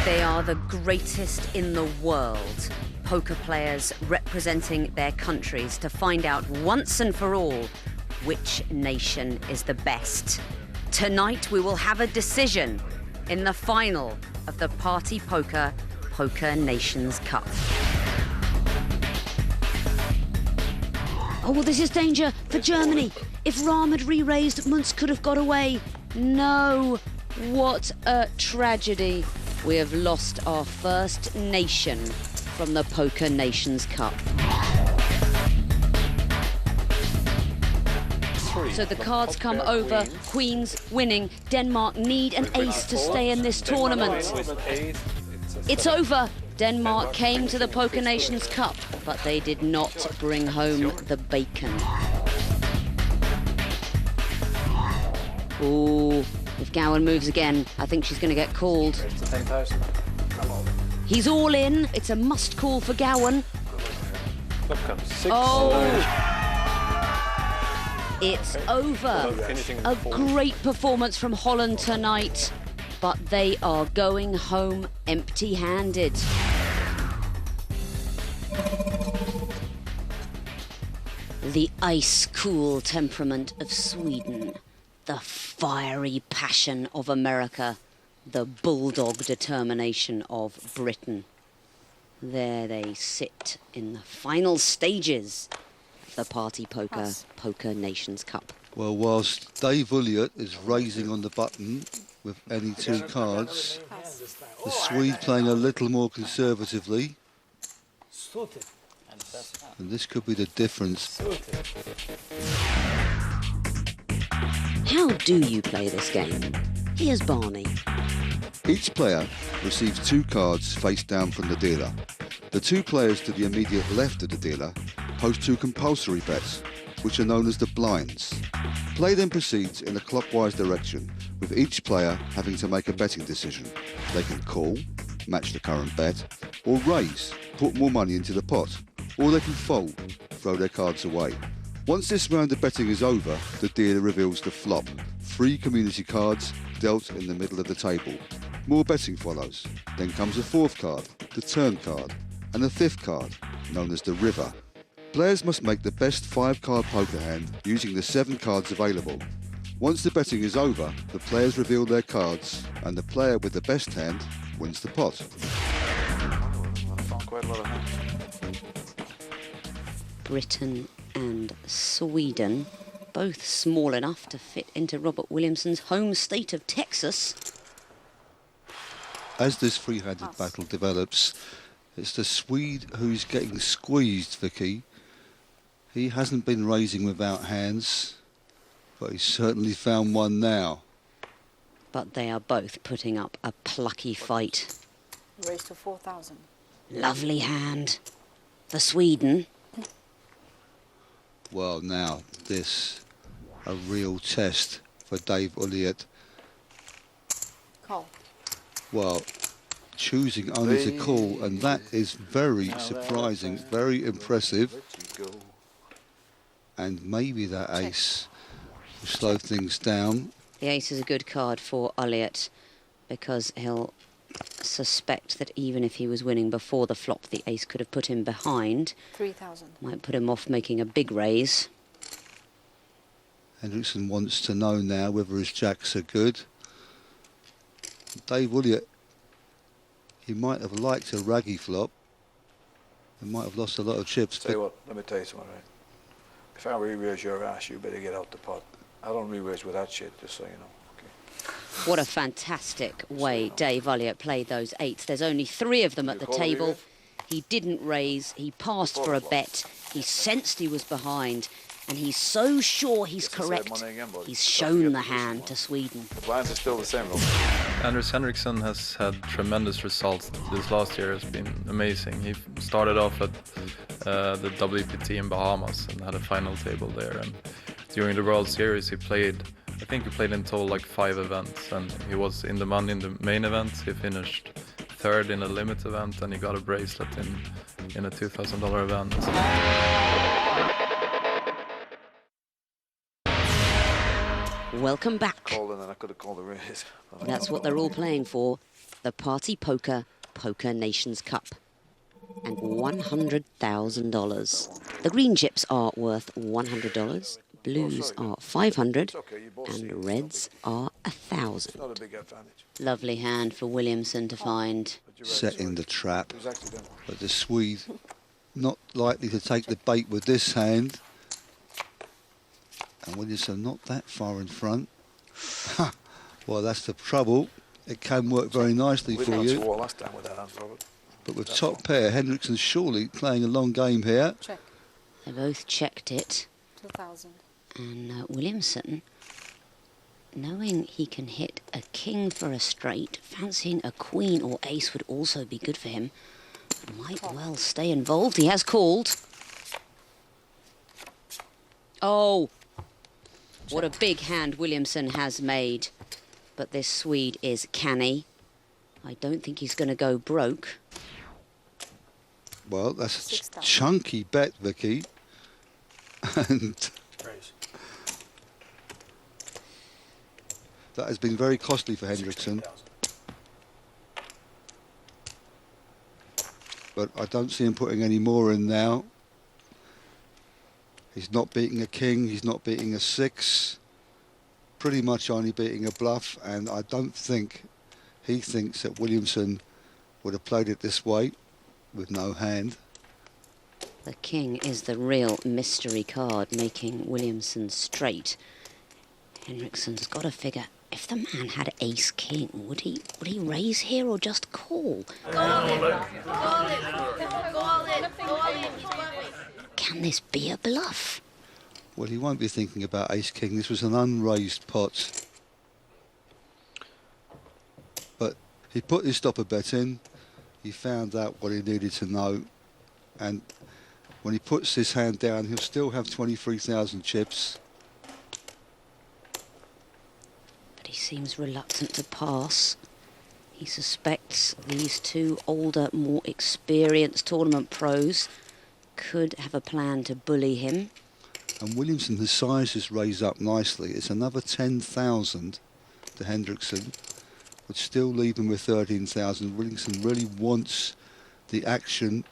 They are the greatest in the world, poker players representing their countries to find out once and for all which nation is the best. Tonight we will have a decision in the final of the PartyPoker Poker Nations Cup. Oh, well, this is danger for Germany. If Rahm had re-raised, Muntz could have got away. No, what a tragedy. We have lost our first nation from the Poker Nations Cup. So the cards come over, Queens winning. Denmark need an ace to stay in this tournament. It's over. Denmark came to the Poker Nations Cup, but they did not bring home the bacon. Ooh. If Gowan moves again, I think she's going to get called. He's all in. It's a must call for Gowan. Oh! It's over. A great performance from Holland tonight, but they are going home empty-handed. The ice-cool temperament of Sweden. The fiery passion of America, the bulldog determination of Britain. There they sit in the final stages of the PartyPoker Poker Nations Cup. Well, whilst Dave Ulliott is raising on the button with any two cards, the Swede playing a little more conservatively. And this could be the difference. How do you play this game? Here's Barney. Each player receives two cards face down from the dealer. The two players to the immediate left of the dealer post two compulsory bets, which are known as the blinds. Play then proceeds in a clockwise direction, with each player having to make a betting decision. They can call, match the current bet, or raise, put more money into the pot, or they can fold, throw their cards away. Once this round of betting is over, the dealer reveals the flop. 3 community cards dealt in the middle of the table. More betting follows. Then comes a 4th card, the turn card, and a 5th card, known as the river. Players must make the best 5-card poker hand using the 7 cards available. Once the betting is over, the players reveal their cards, and the player with the best hand wins the pot. Britain and Sweden, both small enough to fit into Robert Williamson's home state of Texas. As this three-handed battle develops, it's the Swede who's getting squeezed, Vicky. He hasn't been raising without hands, but he's certainly found one now. But they are both putting up a plucky fight. Raise to 4,000. Lovely hand for Sweden. Well, now this a real test for Dave Ulliott. Call. Well, choosing only to call, and that is very surprising, very impressive. And maybe that ace will slow things down. The ace is a good card for Ulliott because he'll suspect that even if he was winning before the flop, the ace could have put him behind. 3,000. Might put him off making a big raise. Hendrickson wants to know now whether his jacks are good. Dave Ulliott, he might have liked a raggy flop. He might have lost a lot of chips. Tell you what, let me tell you something, right? If I re-raise your ass, you better get out the pot. I don't re-raise with that shit, just so you know. What a fantastic way Dave Ulliott played those 8s. There's only 3 of them at the table. He didn't raise, he passed for a bet, he sensed he was behind, and he's so sure he's correct. He's shown the hand to Sweden. The blinds are still the same, though. Anders Henriksen has had tremendous results. This last year has been amazing. He started off at the WPT in Bahamas and had a final table there. And during the World Series, I think he played in total like 5 events, and he was in the money in the main event. He finished 3rd in a limit event, and he got a bracelet in a $2,000 event. Welcome back. Colder than I could have called the race. That's what they're all playing for. The Party Poker Poker Nations Cup. And $100,000. The green chips are worth $100, blues are $500, and reds are $1,000. Not a big advantage. Lovely hand for Williamson to find. Setting the trap, but the Swede not likely to take the bait with this hand. And Williamson not that far in front. Well, that's the trouble. It can work very nicely for you. Last time with that hand, Robert. But with top pair, Henriksen surely playing a long game here. Check. They both checked it. 2,000. And Williamson, knowing he can hit a king for a straight, fancying a queen or ace would also be good for him, might well stay involved. He has called. Oh, what a big hand Williamson has made. But this Swede is canny. I don't think he's going to go broke. Well, that's a 6,000. chunky bet, Vicky. And that has been very costly for Henriksen. But I don't see him putting any more in now. He's not beating a king, he's not beating a 6. Pretty much only beating a bluff, and I don't think he thinks that Williamson would have played it this way with no hand. The king is the real mystery card, making Williamson straight. Henriksen's got to figure, if the man had ace king, would he raise here or just call? Can this be a bluff? Well, he won't be thinking about ace king. This was an unraised pot. But he put his stopper bet in. He found out what he needed to know. And when he puts his hand down, he'll still have 23,000 chips. But he seems reluctant to pass. He suspects these two older, more experienced tournament pros could have a plan to bully him. And Williamson, his size has raised up nicely. It's another 10,000 to Henriksen, would still leave him with 13,000. Williamson really wants the action.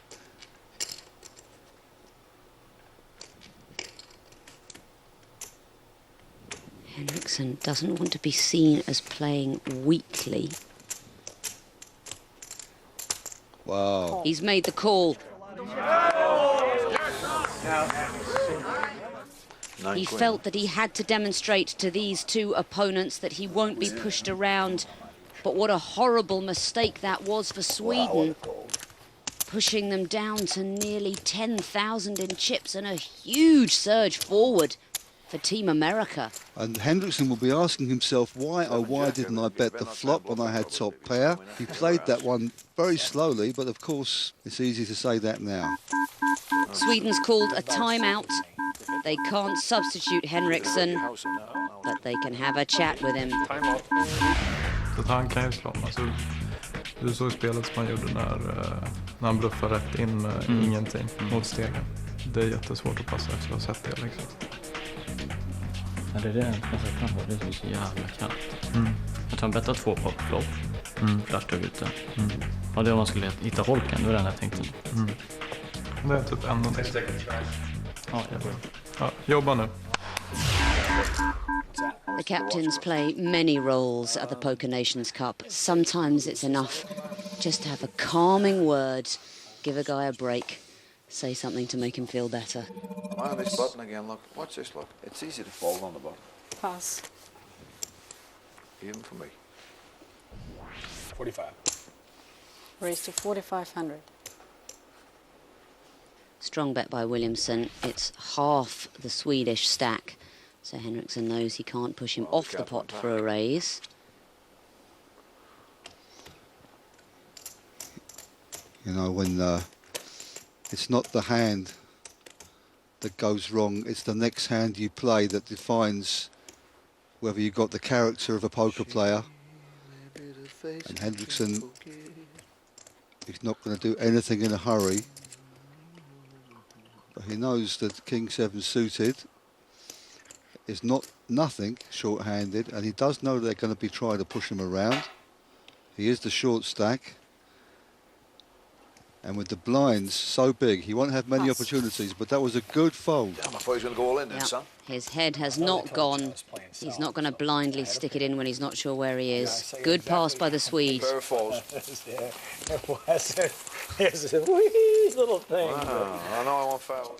Henriksen doesn't want to be seen as playing weakly. Wow. He's made the call. He felt that he had to demonstrate to these two opponents that he won't be pushed around. But what a horrible mistake that was for Sweden. Pushing them down to nearly 10,000 in chips and a huge surge forward for Team America. And Henriksen will be asking himself, why didn't I bet the flop when I had top pair? He played that one very slowly, but of course it's easy to say that now. Sweden's called a timeout. They can't substitute Henriksen, but they can have a chat with him. Så att han kan ju slå. Alltså, du såg spelet som han gjorde när han bluffade rätt in med ingenting mot stegen. Det är jättesvårt att passa efter att ha sett det liksom. Ja, det är det jag sett framför. Det är så jävla kallt. Jag tar en bättre 2 på flopp. Flashtag ute. Ja, det var om man skulle hitta holken. Det var den jag tänkte. Det är typ ändå det. Ja, jag börjar. Ja, jobba nu. The captains play many roles at the Poker Nations Cup. Sometimes it's enough just to have a calming word, give a guy a break, say something to make him feel better. I'm on this button again, look. Watch this, look. It's easy to fold on the button. Pass. Even for me. 45. Raise to 4,500. Strong bet by Williamson. It's half the Swedish stack. So Henriksen knows he can't push him off the pot for a raise. You know, when it's not the hand that goes wrong, it's the next hand you play that defines whether you've got the character of a poker player. And Hendrickson is not going to do anything in a hurry. But he knows that King 7 suited is nothing short-handed, and he does know they're going to be trying to push him around. He is the short stack. And with the blinds so big, he won't have many opportunities, but that was a good fold. Damn, I thought he was going to go all in then, son. His head has not gone. He's not going to blindly stick it in when he's not sure where he is. Good pass by the Swede. Pair of fours. It's a wee little thing. Wow, I know I want foul.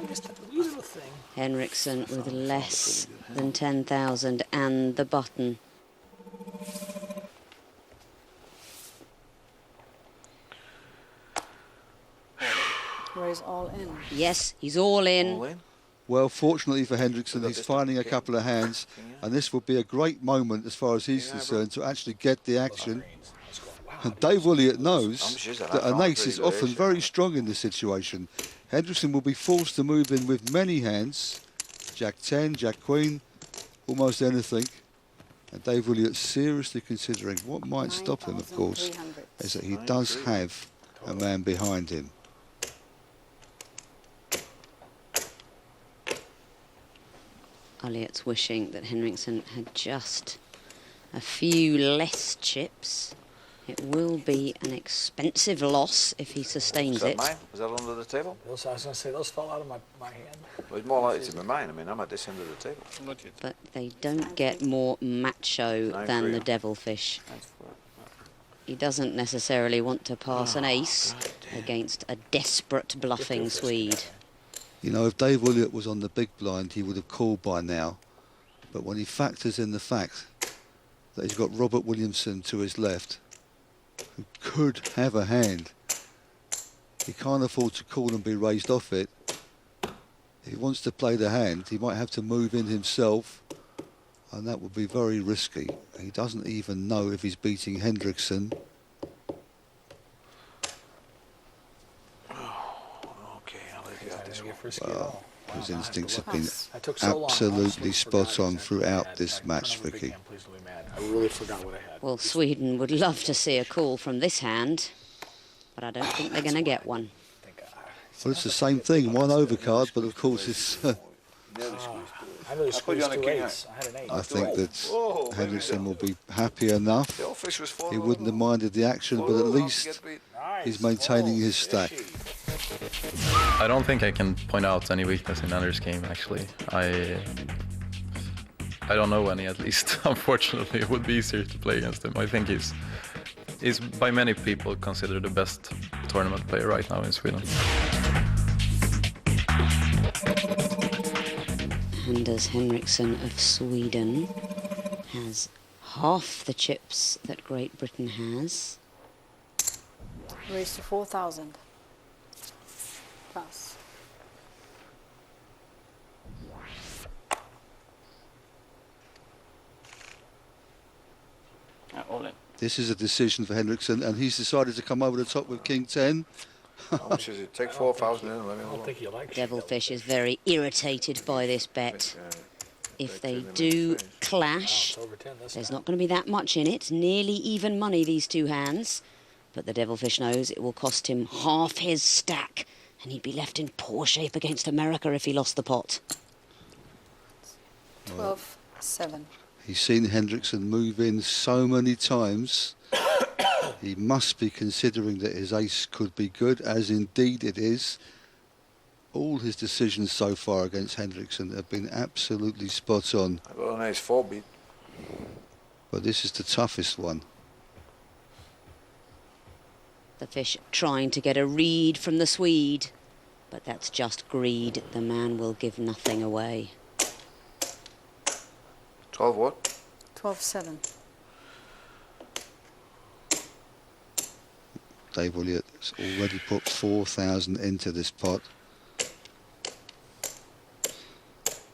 Just a wee little thing. Henriksen with less than 10,000 and the button. Raise all in. Yes, he's all in. All in. Well, fortunately for Hendrickson, he's finding a couple of hands, and this will be a great moment as far as he's concerned to actually get the action. And Dave Williott knows that an ace is often very strong in this situation. Hendrickson will be forced to move in with many hands, Jack 10, Jack Queen, almost anything. And Dave Williott seriously considering what might stop him, of course, is that he does have a man behind him. Elliott's wishing that Henriksen had just a few less chips. It will be an expensive loss if he sustains Is that it. mine? Is that under the table? Those, I was going to say, those fell out of my hand. Well, it's more likely to be mine. I mean, I'm at this end of the table. But they don't get more macho than the devilfish. He doesn't necessarily want to pass an ace against a desperate bluffing Swede. You know, if Dave Williott was on the big blind, he would have called by now. But when he factors in the fact that he's got Robert Williamson to his left, who could have a hand, he can't afford to call and be raised off it. If he wants to play the hand, he might have to move in himself, and that would be very risky. He doesn't even know if he's beating Hendrickson. Well, his instincts have been absolutely spot on throughout this match, Vicky. I really forgot what I had. Well, Sweden would love to see a call from this hand, but I don't think they're going to get one. Well, it's the same thing, one overcard, but of course it's... I really squeezed 2 8s. I had an 8. I think that Hendrickson will be happy enough. He wouldn't have minded the action, but at least he's maintaining his stack. I don't think I can point out any weakness in Anders' game, actually. I don't know any, at least. Unfortunately, it would be easier to play against him. I think he's by many people considered the best tournament player right now in Sweden. Anders Henriksen of Sweden has half the chips that Great Britain has. Raise to 4,000. Pass. All in. This is a decision for Hendrickson, and he's decided to come over the top with King 10. How much is it? Take 4,000 in. Let me I don't think you like Devilfish is very irritated by this bet. If they do clash, It's over 10 this there's time. not going to be that much in it. Nearly even money, these two hands. But the Devilfish knows it will cost him half his stack, and he'd be left in poor shape against America if he lost the pot. 12-7. He's seen Hendrickson move in so many times. He must be considering that his ace could be good, as indeed it is. All his decisions so far against Hendrickson have been absolutely spot on. I got an ace 4 beat. But this is the toughest one. The fish trying to get a read from the Swede. But that's just greed. The man will give nothing away. 12 what? 12-7. Dave Williott has already put 4,000 into this pot.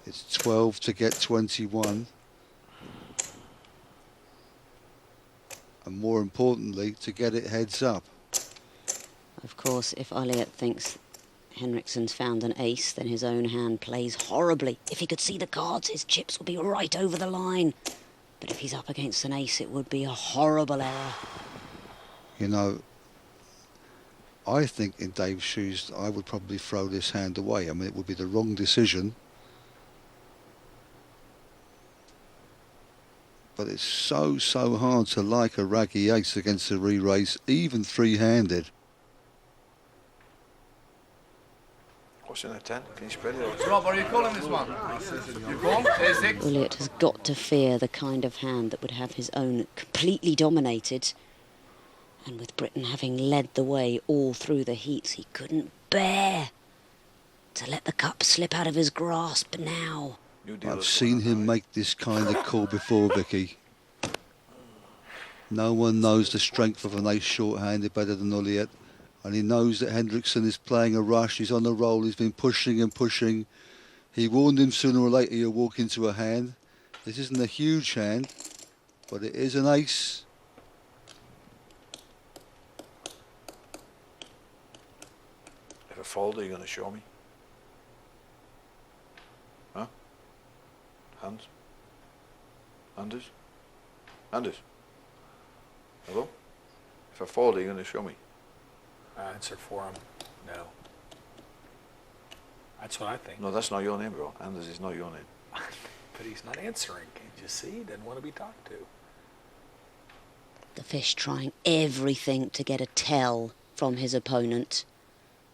It's 12 to get 21. And more importantly, to get it heads up. Of course, if Elliot thinks Henriksen's found an ace, then his own hand plays horribly. If he could see the cards, his chips would be right over the line. But if he's up against an ace, it would be a horrible error. You know, I think in Dave's shoes, I would probably throw this hand away. I mean, it would be the wrong decision. But it's so hard to like a raggy ace against a re-raise, even three-handed. What's in a 10? Can you spread it out? Rob, are you calling this one? You call? A6? Elliot has got to fear the kind of hand that would have his own completely dominated. And with Britain having led the way all through the heats, he couldn't bear to let the cup slip out of his grasp now. I've seen him make this kind of call before, Vicky. No one knows the strength of an ace short-handed better than Elliot. And he knows that Henriksen is playing a rush. He's on a roll. He's been pushing and pushing. He warned him sooner or later he'll walk into a hand. This isn't a huge hand, but it is an ace. If I fold, are you going to show me? Huh? Hands? Handers? Handers? Hello? If I fold, are you going to show me? I answer for him. No. That's what I think. No, that's not your name, bro. Anders is not your name. But he's not answering. Can't you see? He doesn't want to be talked to. The fish trying everything to get a tell from his opponent.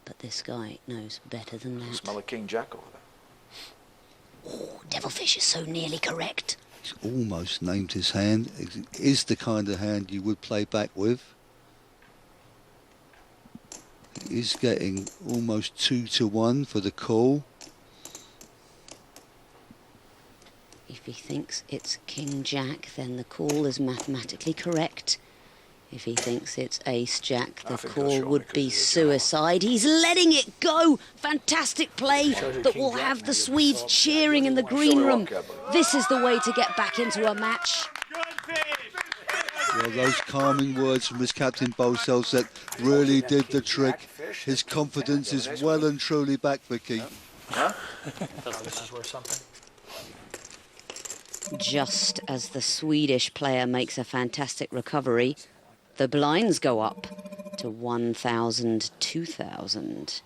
But this guy knows better than that. Smell a King Jack over there. Oh, Devilfish is so nearly correct. He's almost named his hand. It is the kind of hand you would play back with. He's getting almost 2-1 for the call. If he thinks it's King Jack, then the call is mathematically correct. If he thinks it's Ace Jack, the call would be suicide. He's letting it go. Fantastic play that will have the Swedes cheering in the green room. This is the way to get back into a match. Well, those calming words from his captain Boselset really did the trick. His confidence is well and truly back, Vicky. Huh? This is worth something. Just as the Swedish player makes a fantastic recovery, the blinds go up to 1,000, 2,000.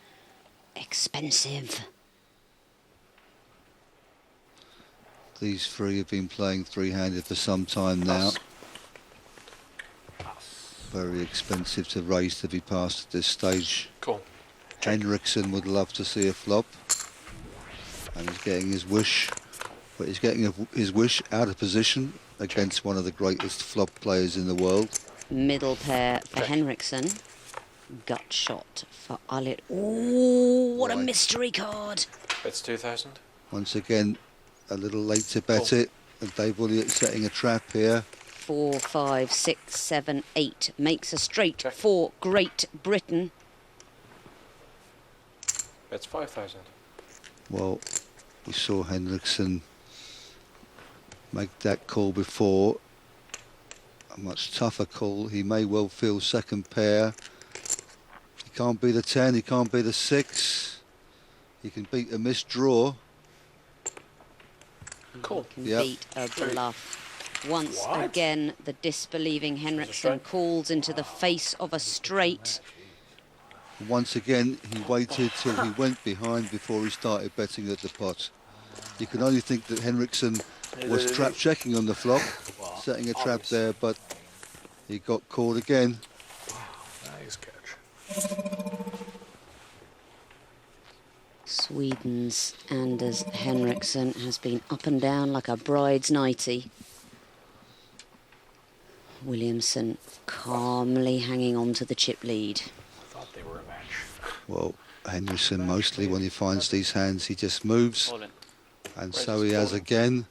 Expensive. These three have been playing three-handed for some time now. Very expensive to raise to be passed at this stage. Cool. Henriksen would love to see a flop. And he's getting his wish. But he's getting his wish out of position against one of the greatest flop players in the world. Middle pair for Henriksen. Gut shot for Elliot. Ooh, what a mystery card. It's 2,000. Once again, a little late to bet it. And Dave Elliott setting a trap here. 4, 5, 6, 7, 8. Makes a straight for Great Britain. It's 5,000. Well, we saw Henriksen make that call before. A much tougher call. He may well feel second pair. He can't be the 10, he can't be the 6. He can beat a missed draw. Cool. He can beat a bluff. Once again, the disbelieving Henriksen calls into the face of a straight. Once again, he waited till he went behind before he started betting at the pot. You can only think that Henriksen was trap checking on the flop, setting a trap there, but he got caught again. Nice catch. Sweden's Anders Henriksen has been up and down like a bride's nightie. Williamson calmly hanging on to the chip lead. I thought they were a match. Well, Henriksen mostly, when he finds these hands, he just moves. And so he has again.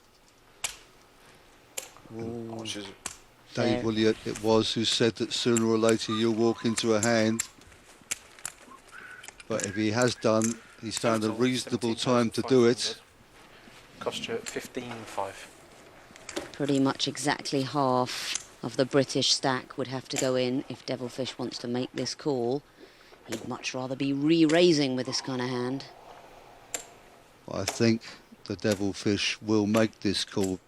Dave Elliott it was who said that sooner or later you'll walk into a hand. But if he has done, he's found a reasonable time to do it. Cost you 15.5. Pretty much exactly half of the British stack would have to go in if Devilfish wants to make this call. He'd much rather be re-raising with this kind of hand. I think the Devilfish will make this call.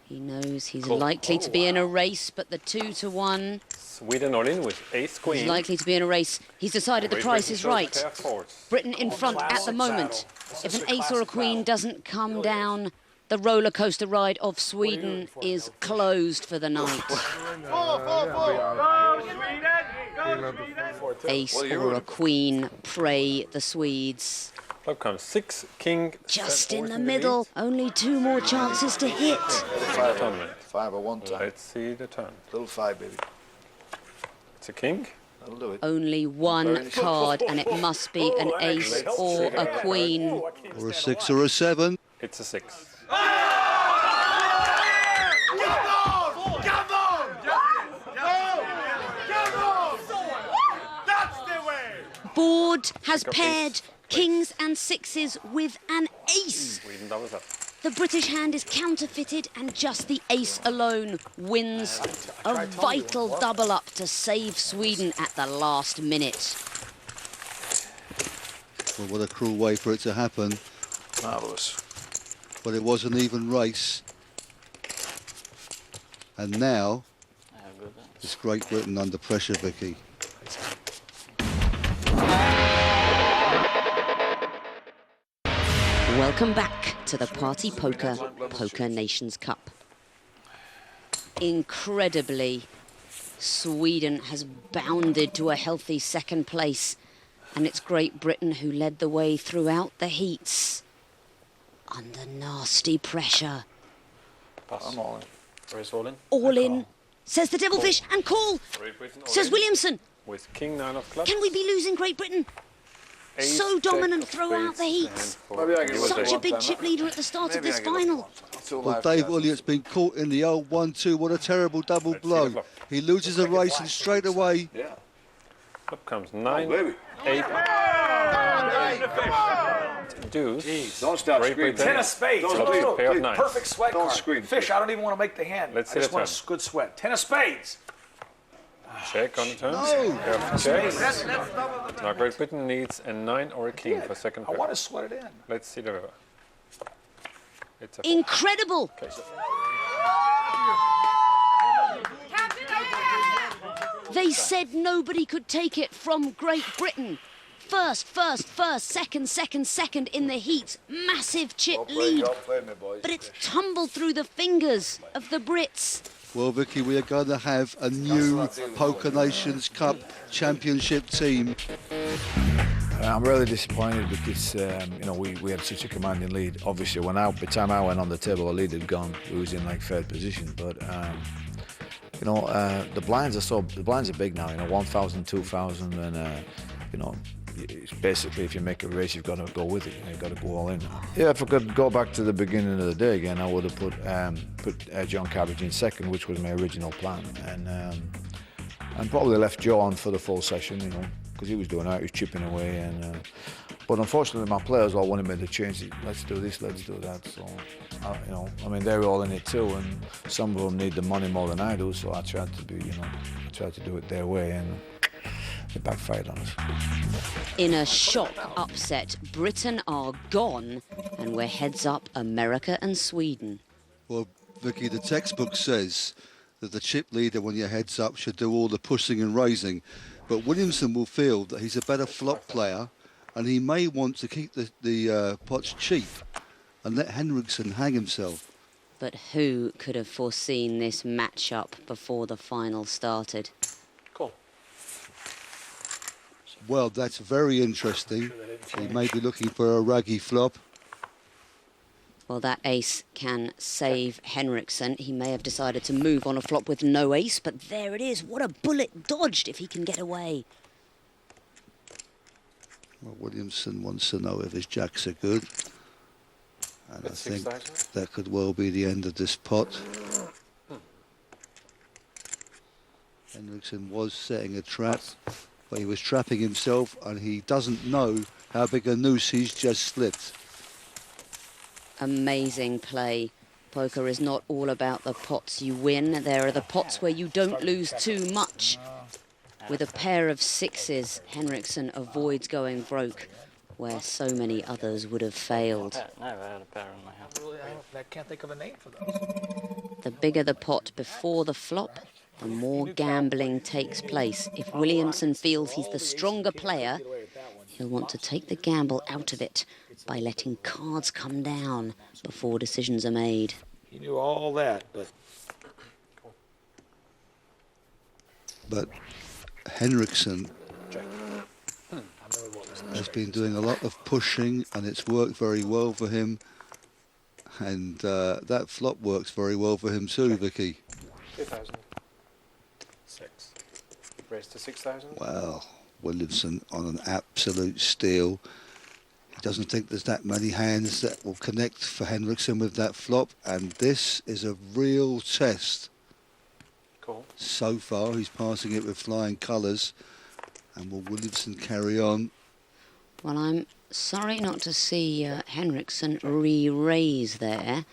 He knows he's likely to be in a race, but the 2-1 Sweden all in with ace queen. is likely to be in a race. He's decided the price is right. Britain in front at the moment. If an ace or a queen doesn't come down, the roller coaster ride of Sweden is closed for the night. Ace or a queen, pray the Swedes. Up comes 6, king. Just in the middle. Only 2 more chances to hit. Five, 5 or 1 time. Let's see the turn. Little 5, baby. It's a king. That'll do it. Only 1 card, and it must be an ace or a queen. Or a 6 or a 7. It's a 6. Board has paired kings and 6s with an ace. Sweden doubles up. The British hand is counterfeited, and just the ace alone wins a vital double up to save Sweden at the last minute. Well, what a cruel way for it to happen. Marvellous. But it was an even race. And now, it's Great Britain under pressure, Vicky. Welcome back to the PartyPoker Poker Nations Cup. Incredibly, Sweden has bounded to a healthy 2nd place, and it's Great Britain who led the way throughout the heats. Under nasty pressure. I'm all in. Where's all in? All in, says the Devilfish, and call, says Williamson. With king 9 of clubs. Can we be losing Great Britain? Ace, So dominant jack of throughout the spades, heats. and Such a big chip leader at the start of this final. Well, Dave Elliott's been caught in the old 1-2. What a terrible double blow. He loses a race and straight away. Yeah. Up comes 9, baby. 8, deuce. Don't start Great screaming. Britain. 10 of spades. Don't Look, scream. look, Pair of look, nines. perfect sweat Don't card. scream. Fish, I don't even want to make the hand. Let's I see just the want turn. a good sweat. 10 of spades. Check on the turns. No. Checks. Now Great Britain needs a 9 or a king for 2nd I pair. want to sweat it in. Let's see the river. It's a Incredible. okay. They said nobody could take it from Great Britain. First, second in the heats. Massive chip lead. But it's tumbled through the fingers of the Brits. Well, Vicky, we are going to have a new Poker Nations Cup championship team. I'm really disappointed because you know we had such a commanding lead. Obviously, by the time I went on the table, the lead had gone. We was in like 3rd position, but you know the blinds are big now. You know, 1,000, 2,000, and you know. It's basically, if you make a race, you've got to go with it. You've got to go all in. Yeah, if I could go back to the beginning of the day again, I would have put John Cabbage in 2nd, which was my original plan, and probably left Joe on for the full session, you know, because he was doing that, he was chipping away, and but unfortunately, my players all wanted me to change it. Let's do this, let's do that. So, you know, I mean, they're all in it too, and some of them need the money more than I do. So I tried to be, you know, to do it their way, and it backfired on us. In a shock upset, Britain are gone, and we're heads up America and Sweden. Well, Vicky, the textbook says that the chip leader, when your heads up, should do all the pushing and raising. But Williamson will feel that he's a better flop player, and he may want to keep the pots cheap and let Henriksen hang himself. But who could have foreseen this matchup before the final started? Cool. Well, that's very interesting. He may be looking for a raggy flop. Well, that ace can save Henriksen. He may have decided to move on a flop with no ace, but there it is. What a bullet dodged if he can get away. Well, Williamson wants to know if his jacks are good. And I think that could well be the end of this pot. Henriksen was setting a trap, but he was trapping himself, and he doesn't know how big a noose he's just slipped. Amazing play Poker is not all about the pots you win. There are the pots where you don't lose too much. With a pair of sixes, Henriksen avoids going broke, where so many others would have failed. No, I had a pair in my hand. I can't think of a name for those. The bigger the pot before the flop, the more gambling takes place. If Williamson feels he's the stronger player, he'll want to take the gamble out of it by letting cards come down before decisions are made. He knew all that, But Henriksen has been doing a lot of pushing, and it's worked very well for him. And that flop works very well for him too, Vicky. 2,000. 6. Raise to 6,000. Well, Williamson on an absolute steal. He doesn't think there's that many hands that will connect for Henriksen with that flop, and this is a real test. Cool. So far, he's passing it with flying colours, and will Williamson carry on? Well, I'm sorry not to see Henriksen re-raise there,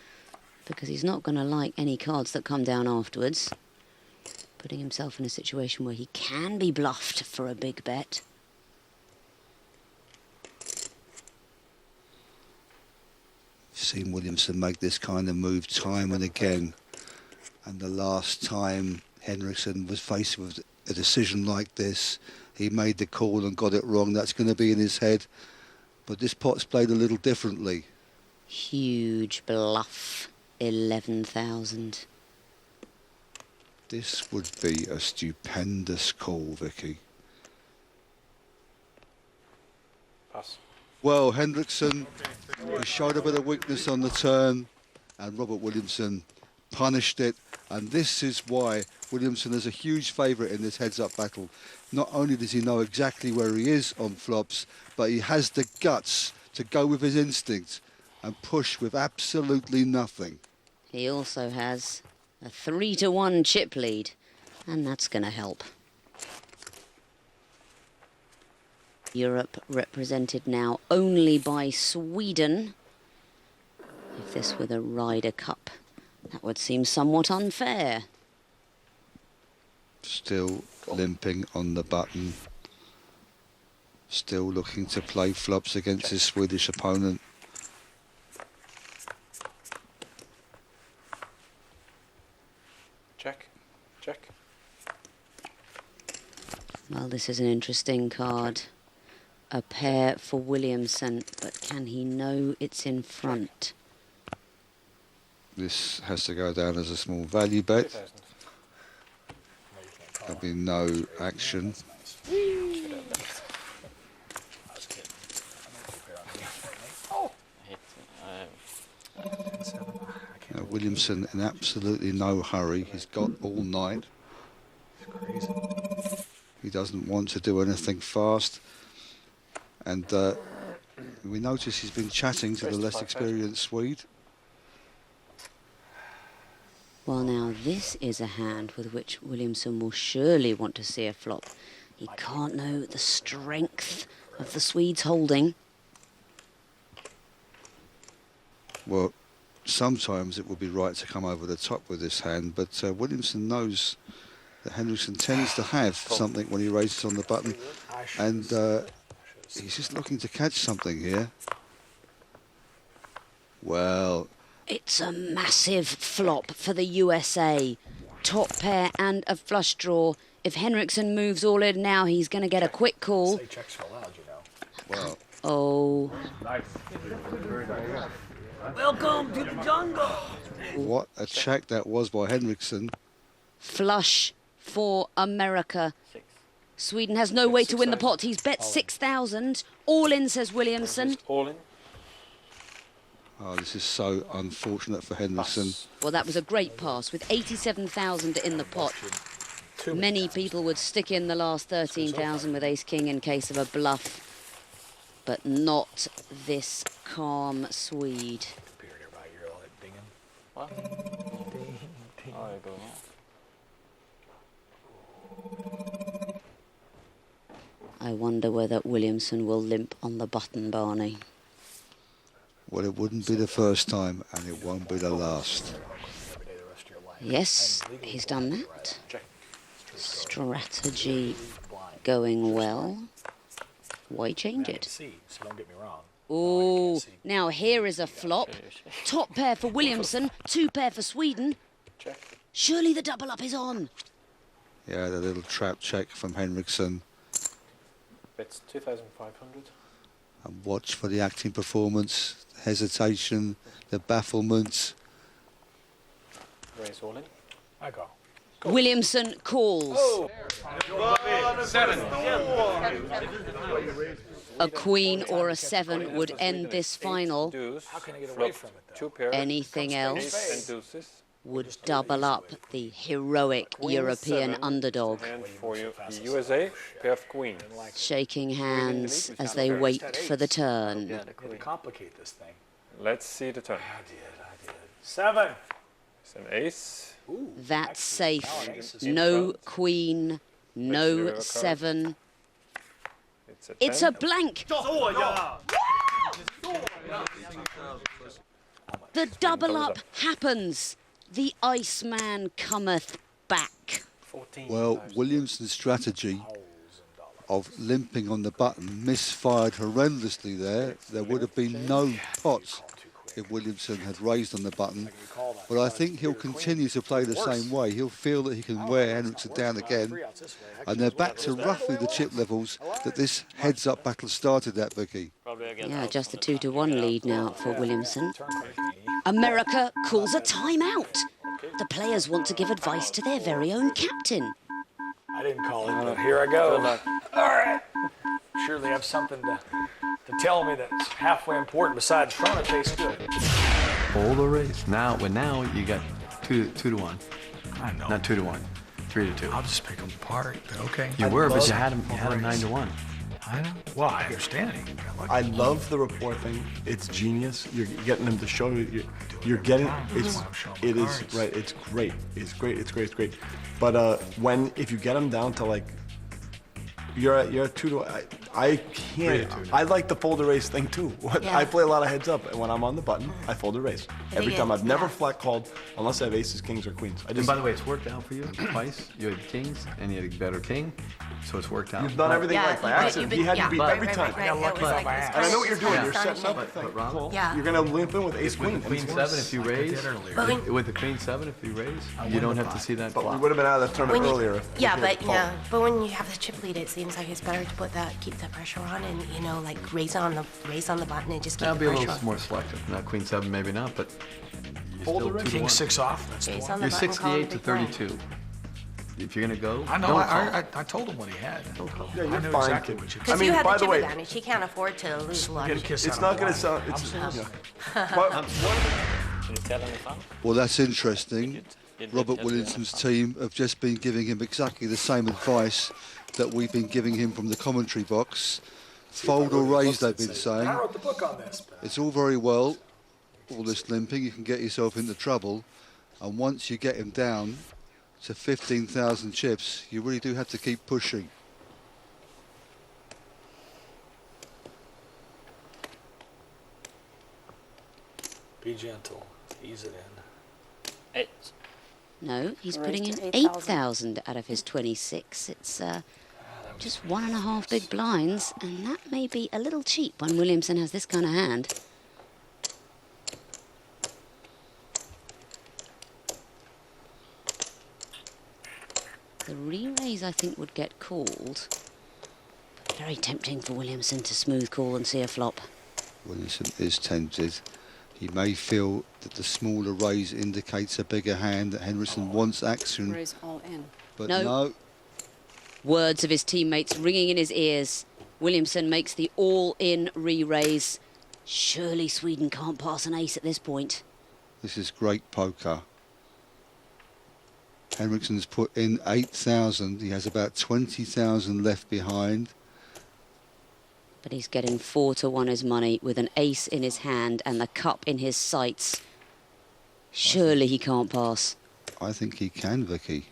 because he's not going to like any cards that come down afterwards, putting himself in a situation where he can be bluffed for a big bet. Seen Williamson make this kind of move time and again, and the last time Henriksen was faced with a decision like this, he made the call and got it wrong. That's going to be in his head, but this pot's played a little differently. Huge bluff, 11,000. This would be a stupendous call, Vicky. Pass. Well, Henriksen, he showed a bit of weakness on the turn, and Robert Williamson punished it. And this is why Williamson is a huge favourite in this heads-up battle. Not only does he know exactly where he is on flops, but he has the guts to go with his instinct and push with absolutely nothing. He also has a 3-1 chip lead, and that's going to help. Europe represented now only by Sweden. If this were the Ryder Cup, that would seem somewhat unfair. Still limping on the button. Still looking to play flops against his Swedish opponent. Check. Check. Well, this is an interesting card. A pair for Williamson, but can he know it's in front? This has to go down as a small value bet. 2,000. There'll be no action. Williamson in absolutely no hurry. He's got all night. He doesn't want to do anything fast. And we notice he's been chatting to the less experienced Swede. Well, now, this is a hand with which Williamson will surely want to see a flop. He can't know the strength of the Swede's holding. Well, sometimes it would be right to come over the top with this hand, but Williamson knows that Henriksen tends to have something when he raises on the button, and he's just looking to catch something here. Well, It's a massive flop for the USA. Top pair and a flush draw. If Henriksen moves all in now, he's going to get a quick call. well, Oh, Welcome to the jungle. what a check that was by Henriksen. flush for America. Sweden has no way to win the pot. He's bet 6,000. All in, says Williamson. All in. Oh, this is so unfortunate for Henriksen. Well, that was a great pass with 87,000 in the pot. Many people would stick in the last 13,000 with ace-king in case of a bluff, but not this calm Swede. What? Ja, jag går med. I wonder whether Williamson will limp on the button, Barney. Well, it wouldn't be the first time, and it won't be the last. Yes, he's done that. Strategy going well. Why change it? Oh, now here is a flop. Top pair for Williamson, 2 pair for Sweden. Surely the double up is on. Yeah, the little trap check from Henriksen. It's 2,500. And watch for the acting performance, the hesitation, the bafflement. Raise all in. I go. Williamson calls. Oh. 7. A queen or a 7 would end this final. Deuce. How can I get away from it, though? 2 pairs. Anything else And deuces. would double up the heroic European underdog. And for you, the USA, pair of queen. Shaking hands as they wait for the turn. It'll complicate this thing. Let's see the turn. I did. 7. It's an ace. That's safe. No queen, no 7. It's a blank. The double up happens. The Iceman cometh back. Well, Williamson's strategy of limping on the button misfired horrendously there. There would have been no pots if Williamson had raised on the button. But I think he'll continue to play the same way. He'll feel that he can wear Henriksen down again. And they're back to roughly the chip levels that this heads-up battle started at, Vicky. Yeah, just a 2-1 lead now for Williamson. America calls a timeout. The players want to give advice to their very own captain. I didn't call it, but here I go. All right. Sure they have something to tell me that's halfway important besides throwing it tastes good. Hold the race. Now you got 2-1. I know. Not 2-1. 3-2. I'll just pick them apart, but okay. You were, but you had him 9-1. I know. Well, I understand. I love the rapport thing. It's genius. You're getting them to show you. You're getting it is right. It's great. It's great. But if you get them down to like you're at 2-1. I can't. I like the fold a raise thing too. I play a lot of heads up, and when I'm on the button, I fold a raise every time. I've never flat called unless I have aces, kings, or queens. And by the way, it's worked out for you twice. You had kings, and you had a better king, so it's worked out. You've done everything right by accident. He had to beat every time. I got lucky by my ass. And I know what you're doing. You're setting up. But Ronald, you're gonna limp in with ace queen. With the queen 7, if you raise, with the queen 7, if you raise, you don't have to see that. But we would have been out of the tournament earlier. But when you have the chip lead, it seems like it's better to keep that pressure on, and like raise on the button and just keep the pressure on. That'll be a little more selective. Not queen 7, maybe not, but fold the king 6 off. That's the one. You're 68 to 32. If you're gonna go, I know. I told him what he had. Yeah, you're I knew fine. exactly what you did. Because you have the chip advantage. He can't afford to lose a lot. It's not gonna sound. Well, that's interesting. Robert Williamson's team have just been giving him exactly the same advice that we've been giving him from the commentary box. Fold or raise, they've been saying. I wrote the book on this. It's all very well, all this limping, you can get yourself into trouble. And once you get him down to 15,000 chips, you really do have to keep pushing. Be gentle. Ease it in. 8. No, he's putting in 8,000 out of his 26. It's just 1.5 big blinds, and that may be a little cheap when Williamson has this kind of hand. The re-raise, I think, would get called. But very tempting for Williamson to smooth call and see a flop. Williamson is tempted. He may feel that the smaller raise indicates a bigger hand, that Henriksen wants action. Raise all in. But no. Words of his teammates ringing in his ears. Williamson makes the all-in re-raise. Surely Sweden can't pass an ace at this point. This is great poker. Henriksen's put in 8,000. He has about 20,000 left behind. But he's getting 4-1 his money with an ace in his hand and the cup in his sights. Surely he can't pass. I think he can, Vicky.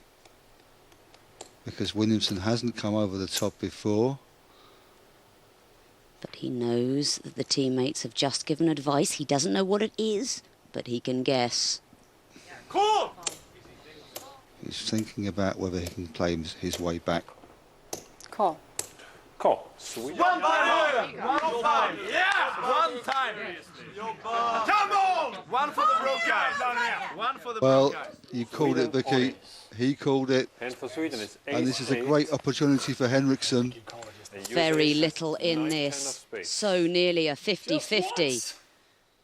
Because Williamson hasn't come over the top before. But he knows that the teammates have just given advice. He doesn't know what it is, but he can guess. Cool! He's thinking about whether he can play his way back. Call. Call. Sweet. One time! One time! Yeah! One time! Come on! One for the broke guys. One for the Well, broke guys. you called it, Vicky. He called it. And for Sweden is And this is a great opportunity for Henriksen. Very little in this. So nearly a 50-50.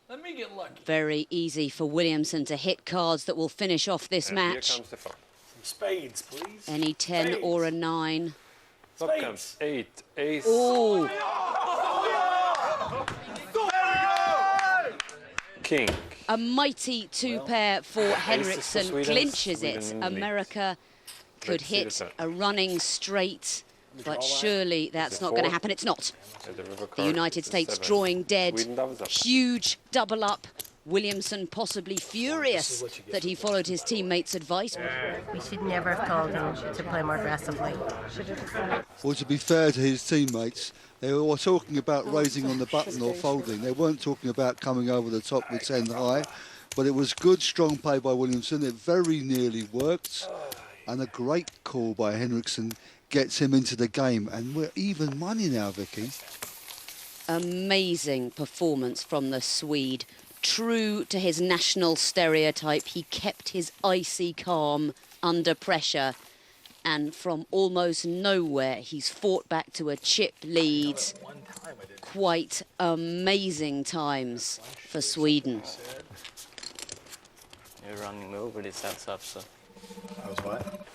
Let me get lucky. Very easy for Williamson to hit cards that will finish off this match. Here comes the flop. Some spades, please. Any 10 or a 9. Flop comes 8, ace. Oh! King. A mighty two-pair for Henriksen. Sweden. Clinches Sweden it. in the lead. America could Let's see hit the set. a running straight, but surely that's not going to happen. It's not. The United States drawing dead. Sweden doubles up. Huge double up. Williamson possibly furious that he followed his teammates' advice. We should never have told him to play more aggressively. Well, to be fair to his teammates, they were talking about raising on the button or folding. They weren't talking about coming over the top with 10 high. But it was good, strong play by Williamson. It very nearly worked. And a great call by Henriksen gets him into the game. And we're even money now, Vicky. Amazing performance from the Swede. True to his national stereotype, he kept his icy calm under pressure. And from almost nowhere, he's fought back to a chip lead. Quite amazing times for Sweden. You're running over this heads up, so. That was what?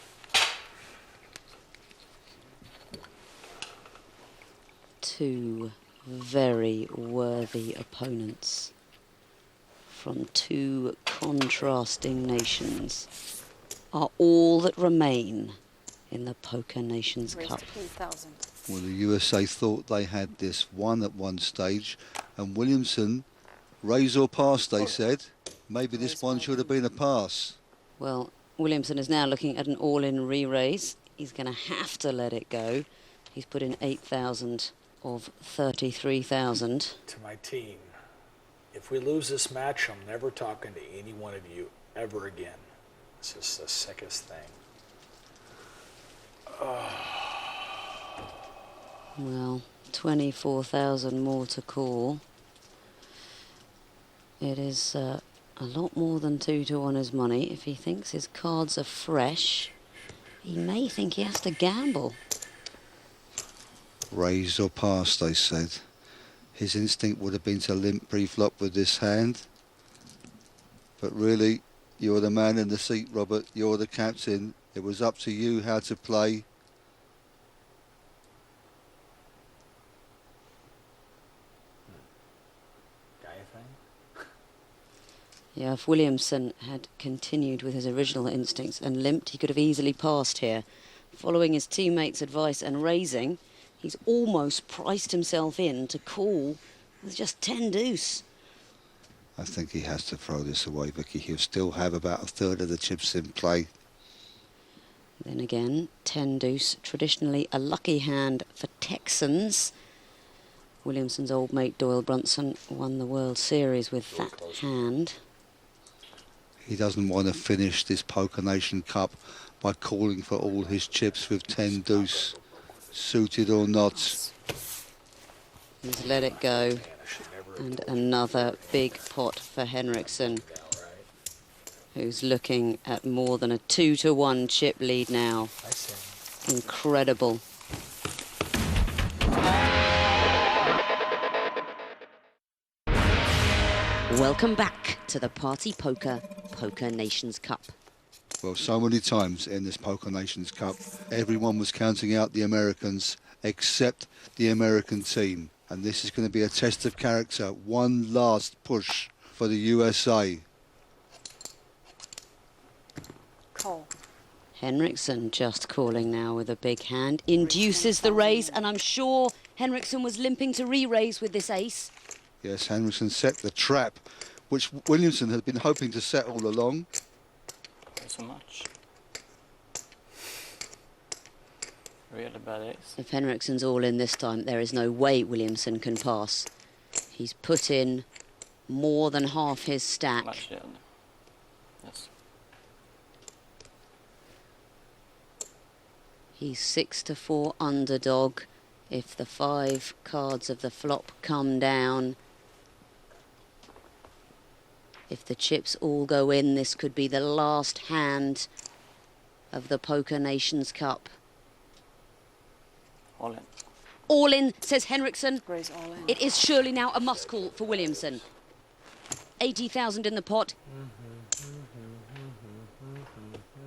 Two very worthy opponents from two contrasting nations are all that remain in the Poker Nations Raised Cup. 3,000. Well, the USA thought they had this won at one stage. And Williamson, raise or pass, they said. Maybe this one should have been a pass. Well, Williamson is now looking at an all-in re-raise. He's going to have to let it go. He's put in 8,000 of 33,000. To my team, if we lose this match, I'm never talking to any one of you ever again. It's just the sickest thing. Well, 24,000 more to call. It is a lot more than 2 to 1 his money. If he thinks his cards are fresh, he may think he has to gamble. Raise or pass, they said. His instinct would have been to limp pre-flop with this hand. But really, you're the man in the seat, Robert. You're the captain. It was up to you how to play. Yeah, if Williamson had continued with his original instincts and limped, he could have easily passed here. Following his teammates' advice and raising, he's almost priced himself in to call with just 10 deuce. I think he has to throw this away, Vicky. He'll still have about a third of the chips in play. Then again, 10 deuce, traditionally a lucky hand for Texans. Williamson's old mate Doyle Brunson won the World Series with that hand. He doesn't want to finish this Poker Nation Cup by calling for all his chips with 10 deuce, suited or not. He's let it go. And another big pot for Henriksen, who's looking at more than a 2 to 1 chip lead now. Incredible. Welcome back to the Party Poker Nations Cup. Well, so many times in this Poker Nations Cup, everyone was counting out the Americans except the American team. And this is going to be a test of character. One last push for the USA. Call. Henriksen just calling now with a big hand. Induces the raise, and I'm sure Henriksen was limping to re-raise with this ace. Yes, Henriksen set the trap, which Williamson had been hoping to set all along. Not so much. Really bad ace. If Henriksen's all in this time, there is no way Williamson can pass. He's put in more than half his stack. Yes. He's 6-4 underdog. If the 5 cards of the flop come down, if the chips all go in, this could be the last hand of the Poker Nations Cup. All in. All in, says Henriksen. Raise all in. It is surely now a must call for Williamson. 80,000 in the pot.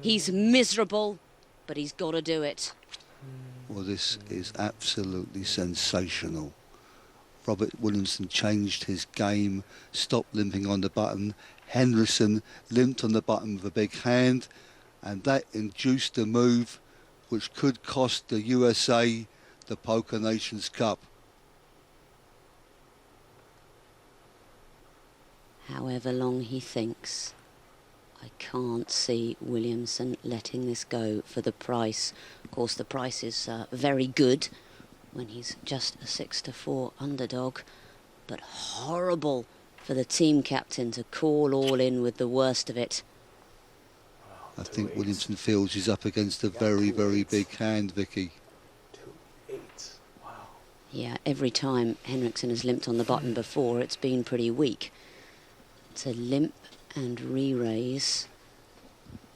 He's miserable, but he's got to do it. Well, this is absolutely sensational. Robert Williamson changed his game, stopped limping on the button. Henderson limped on the button with a big hand, and that induced a move which could cost the USA the Poker Nations Cup. However long he thinks, I can't see Williamson letting this go for the price. Of course, the price is very good when he's just a 6-4 underdog, but horrible for the team captain to call all in with the worst of it. I think Williamson feels he's up against a very, very big hand, Vicky. 2 8s. Wow. Yeah, every time Henriksen has limped on the button before, it's been pretty weak. To limp and re-raise.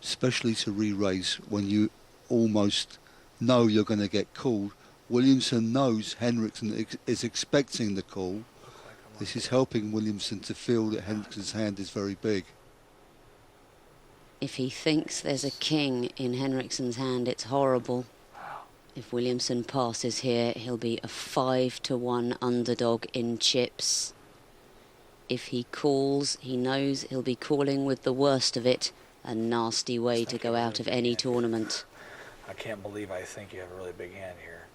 Especially to re-raise when you almost know you're going to get called. Williamson knows Henriksen is expecting the call. This is helping Williamson to feel that Henriksen's hand is very big. If he thinks there's a king in Henriksen's hand, it's horrible. If Williamson passes here, he'll be a 5-1 underdog in chips. If he calls, he knows he'll be calling with the worst of it. A nasty way to go out of any tournament. I can't believe I think you have a really big hand here.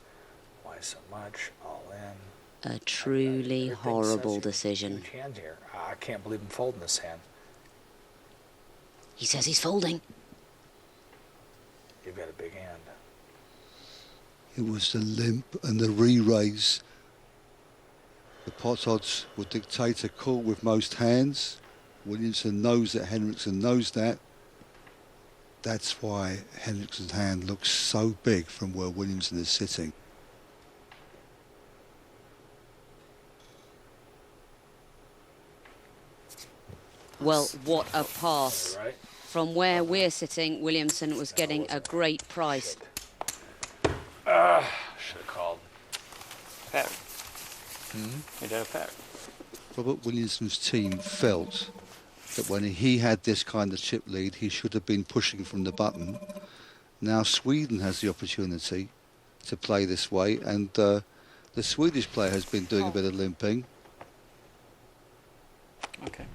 Why so much? All in. A truly horrible decision. Huge hand here. I can't believe I'm folding this hand. He says he's folding. You've got a big hand. It was the limp and the re-raise. The pot odds would dictate a call with most hands. Williamson knows that Henriksen knows that. That's why Henriksen's hand looks so big from where Williamson is sitting. Well, what a pass. From where we're sitting, Williamson was getting a great price. Should have called. Pair. He did a pair. Robert Williamson's team felt that when he had this kind of chip lead, he should have been pushing from the button. Now Sweden has the opportunity to play this way, and the Swedish player has been doing a bit of limping. Okay.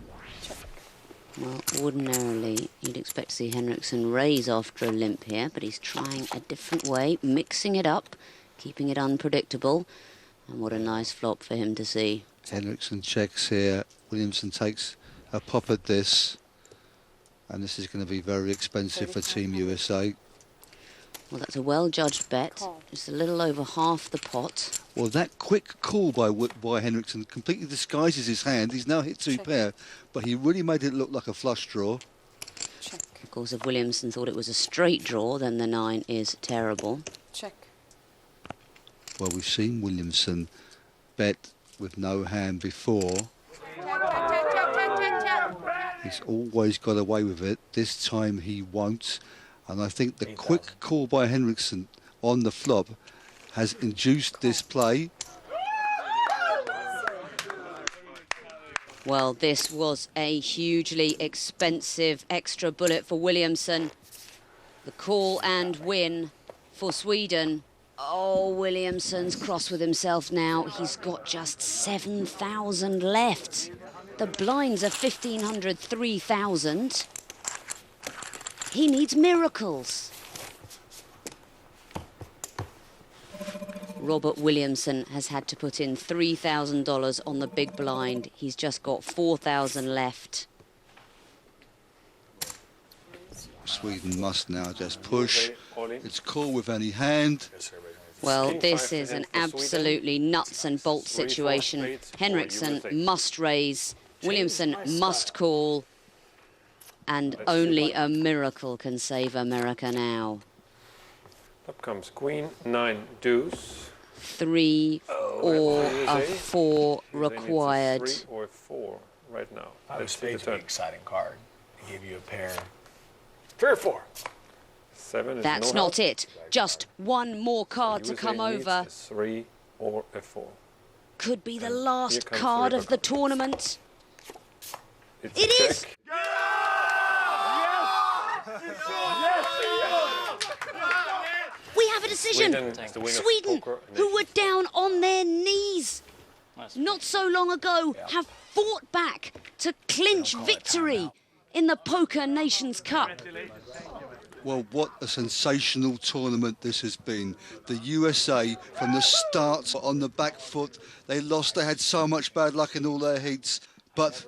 Well, ordinarily, you'd expect to see Henriksen raise after a limp here, but he's trying a different way, mixing it up, keeping it unpredictable. And what a nice flop for him to see. Henriksen checks here. Williamson takes a pop at this. And this is going to be very expensive for Team USA. Well, that's a well-judged bet. Just a little over half the pot. Well, that quick call by Henriksen completely disguises his hand. He's now hit 2 pair, but he really made it look like a flush draw. Check. Of course, if Williamson thought it was a straight draw, then the 9 is terrible. Check. Well, we've seen Williamson bet with no hand before. He's always got away with it. This time he won't. And I think the quick call by Henriksen on the flop has induced this play. Well, this was a hugely expensive extra bullet for Williamson. The call and win for Sweden. Oh, Williamson's cross with himself now. He's got just 7,000 left. The blinds are 1,500, 3,000. He needs miracles. Robert Williamson has had to put in $3,000 on the big blind. He's just got 4,000 left. Sweden must now just push. It's call with any hand. Yes, everybody. Well, King this 5 to is him an for Sweden. absolutely nuts and bolts 3-4 situation. straight for Henriksen USA. must raise, Williamson my must style. call, and Let's see only what- a miracle can save America now. Up comes Queen, 9 deuce. 3 or a USA. 4 USA needs a required. 3 or 4 right now. I was Let's see the faithfully turn. exciting card. I give you a pair. 3 or 4. 7 is That's no not help. it. Just one more card to USA come needs over. a 3 or a 4. Could be the And here last comes card the of the river. tournament. It's It a is! check. We have a decision. Sweden is the winner of Sweden, poker who were nations. down on their knees not so long ago, have fought back to clinch victory in the Poker Nations Cup. Well, what a sensational tournament this has been. The USA, from the start, on the back foot. They lost. They had so much bad luck in all their heats. But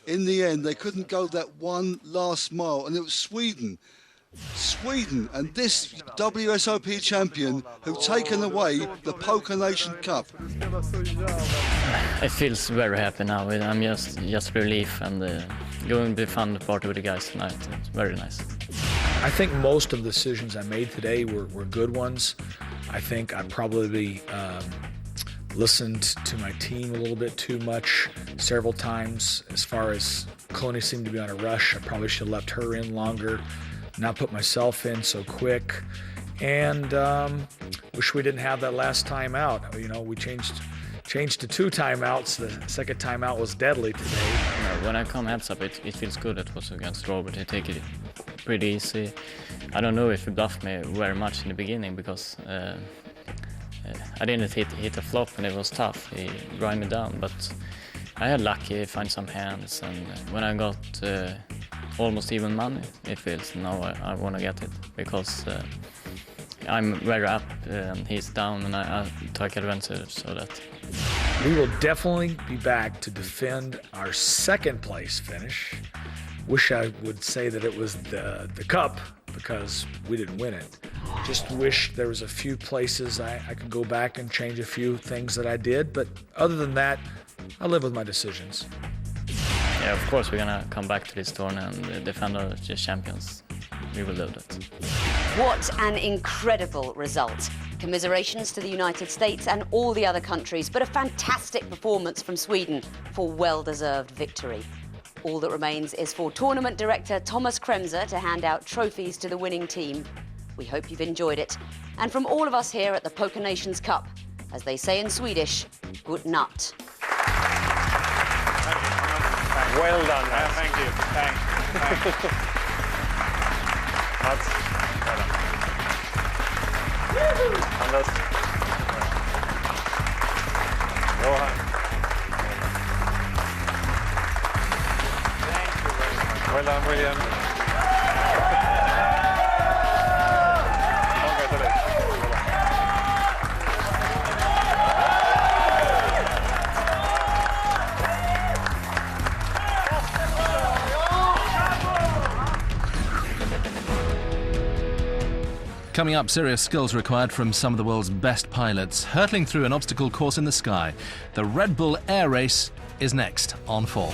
in the end, they couldn't go that one last mile. And it was Sweden. Sweden and this WSOP champion who've taken away the Poker Nation Cup. I feel very happy now. I'm just relief and going to be fun to party with the guys tonight. It's very nice. I think most of the decisions I made today were good ones. I think I probably listened to my team a little bit too much several times. As far as Coney seemed to be on a rush, I probably should have left her in longer, not put myself in so quick. And wish we didn't have that last time out. You know, we changed to 2 timeouts. The second timeout was deadly today. When I come heads up, it feels good. It was against Robert. He take it pretty easy. I don't know if he bluffed me very much in the beginning because I didn't hit a flop and it was tough. He grind me down, but I had lucky, find some hands, and when I got almost even money, it feels now I want to get it because I'm very up and he's down, and I take advantage of that. We will definitely be back to defend our second place finish. Wish I would say that it was the cup because we didn't win it. Just wish there was a few places I could go back and change a few things that I did, but other than that, I live with my decisions. Yeah, of course we're gonna come back to this tournament and defend our champions. We will do that. What an incredible result. Commiserations to the United States and all the other countries, but a fantastic performance from Sweden for well-deserved victory. All that remains is for tournament director Thomas Kremser to hand out trophies to the winning team. We hope you've enjoyed it. And from all of us here at the Poker Nations Cup, as they say in Swedish, good natt. Well done, guys. Thank you. Thanks. Mats, well done. Anders. Johan. Thank you very much. Well done, William. Congratulations. Well done. Coming up, serious skills required from some of the world's best pilots, hurtling through an obstacle course in the sky. The Red Bull Air Race is next on 4.